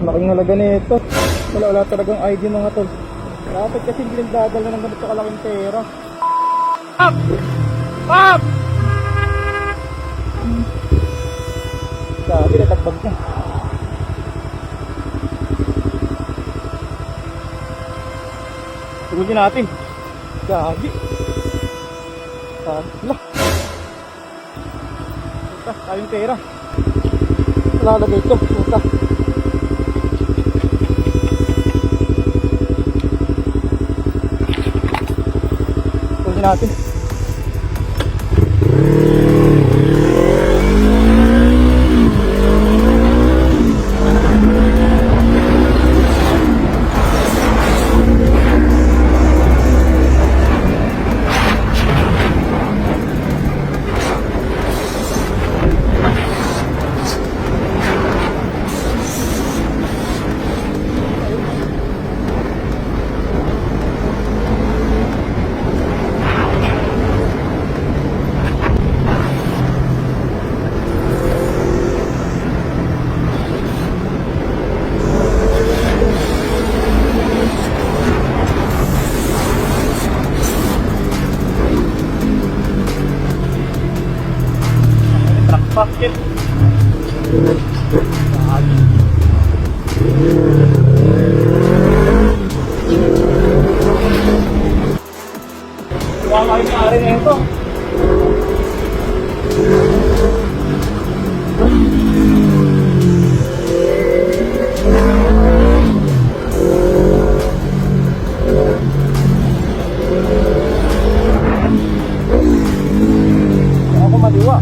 Laking halaga nito. Wala talagang ID mga tol. Dapat kasi hindi nagdadala ng ganito kalaking pera. Up! Up! Sabi, natagbag na. Tugulin natin. Sabi. Wala. Puta, tayong pera. Lalagay ito. Puta. Tugulin natin. Bakit? Wala kayo na rin ito. Ako madiwa.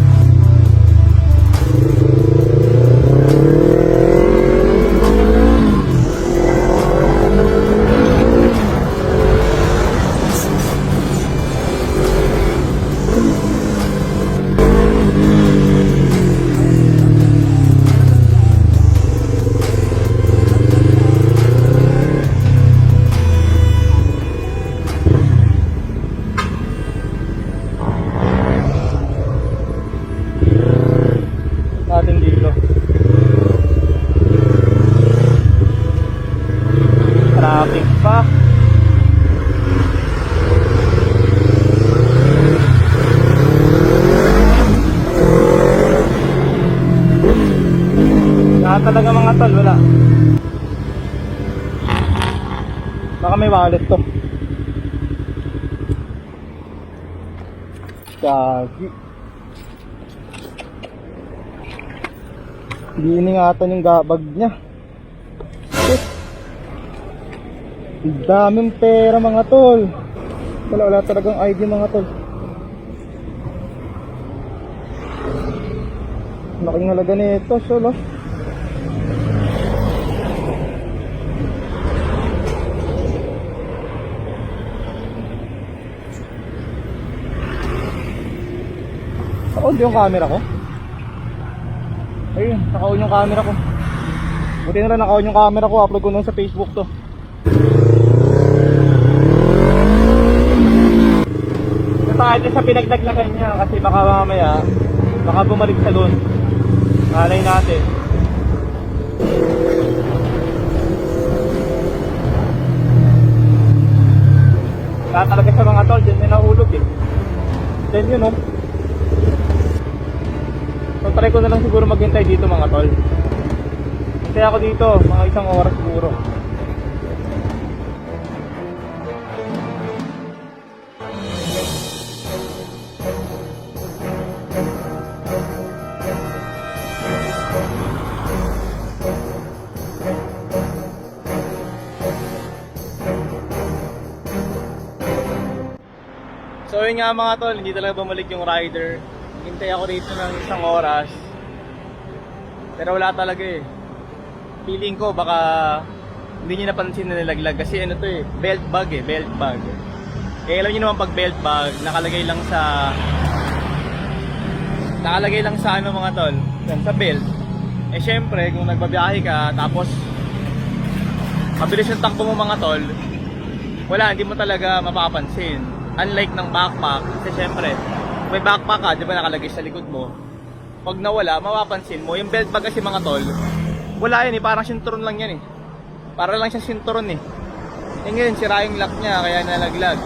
Natin dito. Traffic pa. Lahat talaga mga tol, wala. Baka may wallet to. Gagi. Hindi iningatan yung bag niya. Shit. Ang daming pera mga tol. Wala talagang ID mga tol. Laking halaga nito, solo. Naka-on yung camera ko. Ayun, naka-on yung camera ko. Buti na lang naka-on yung camera ko. Upload ko nun sa Facebook to. Kahit sa pinagdag na kanya kasi baka mamaya baka bumalik sa doon. Malay natin. Kaya talaga sa mga tol, dyan may nahulog eh. Then yun oh. So try ko na lang siguro maghintay dito mga tol. Hintay ako dito, mga 1 oras siguro. So yun nga mga tol, hindi talaga bumalik yung rider. Hintay ako dito ng 1 oras. Pero wala talaga eh. Feeling ko baka hindi niya napansin na nilaglag. Kasi ano to eh, belt bag eh, belt bag. Eh alam niyo naman pag belt bag, nakalagay lang sa ano mga tol, yan, sa belt. Eh syempre kung nagbabiyahe ka, tapos mabilis yung takbo mo mga tol, wala, hindi mo talaga mapapansin. Unlike ng backpack, kasi syempre may backpack ka, di ba nakalagay sa likod mo, pag nawala, mapapansin mo. Yung belt bag kasi mga tol, wala yan eh, parang sinturon lang yan eh. Para lang siya sinturon eh. Eh ngayon, sira yung lock niya, kaya nalaglag.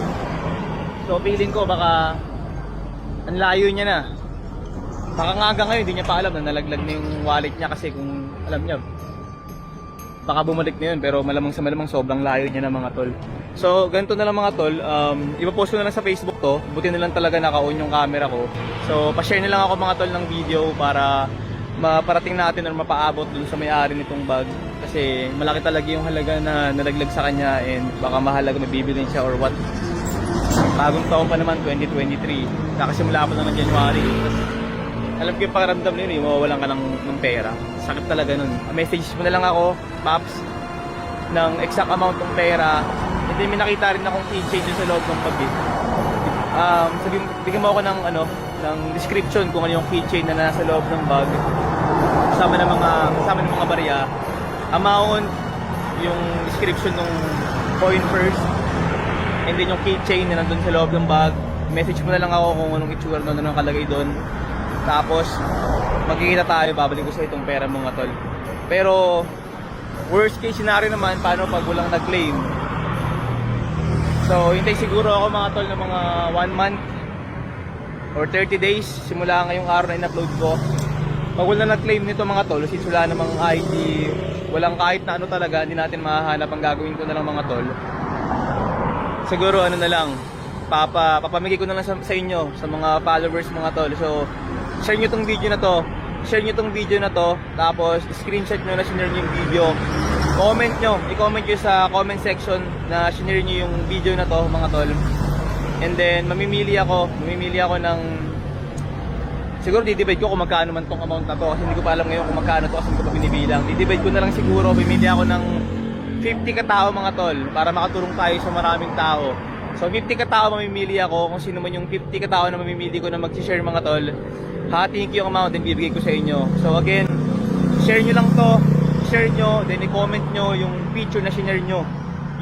So feeling ko baka ang layo niya na. Baka nga hanggang ngayon, hindi niya pa alam na nalaglag na yung wallet niya kasi kung alam niya, baka bumalik na yun, pero malamang sa malamang sobrang layo niya na mga tol. So ganito na lang mga tol, ipopost ko na lang sa Facebook to, buti na lang talaga naka-on yung camera ko. So pa-share na lang ako mga tol ng video para maparating natin or mapaabot dun sa may-ari nitong bag. Kasi malaki talaga yung halaga na nalaglag sa kanya and baka mahalaga mabibilin siya or what. Bagong taon pa naman, 2023. Kakasimula pa lang ng January. Tapos, alam ko yung pakiramdam na yun eh, mawawalan ka ng pera. Sakit talaga nun. Message mo na lang ako, Paps, ng exact amount ng pera. And then may nakita rin akong keychain dun sa loob ng bag eh. Bigyan mo ako ng ng description kung ano yung keychain na nasa loob ng bag. Kasama ng mga barya. Amount, yung description ng coin first, and then yung keychain na nandun sa loob ng bag. Message mo na lang ako kung anong itsura nun, anong nakalagay doon. Tapos magkikita tayo, babalik ko sa itong pera mga tol. Pero worst case scenario naman, paano pag walang nag-claim? So hintay siguro ako mga tol ng mga 1 month or 30 days simula ngayong araw na in-upload ko. Pag wala nag-claim nito mga tol, since wala namang ID, walang kahit na ano talaga, hindi natin mahahanap. Ang gagawin ko na lang mga tol, siguro na lang, papamigay ko na lang sa inyo, sa mga followers mga tol. So share nyo tong video na to, tapos screenshot nyo na sinare nyo yung video. I-comment nyo sa comment section na sinare nyo yung video na to mga tol. And then mamimili ako ng, siguro didivide ko kung magkano man tong amount na to, kasi hindi ko pa alam ngayon kung magkano to kasi hindi ko pa binibilang. Didivide ko na lang siguro, bimili ako ng 50 katao mga tol para makatulong tayo sa maraming tao. So 50 katao mamimili ako, kung sino man yung 50 katao na mamimili ko na mag-share mga tol, hatiin ko yung amount and bibigay ko sa inyo. So again, share nyo lang to, share nyo, then i-comment nyo yung picture na sinare nyo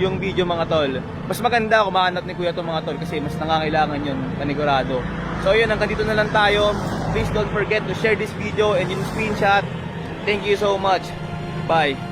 yung video mga tol. Mas maganda kung mahanap ni kuya to mga tol kasi mas nangangailangan yun, panigurado. So yun, hanggang dito na lang tayo. Please don't forget to share this video and yung screenshot. Thank you so much. Bye.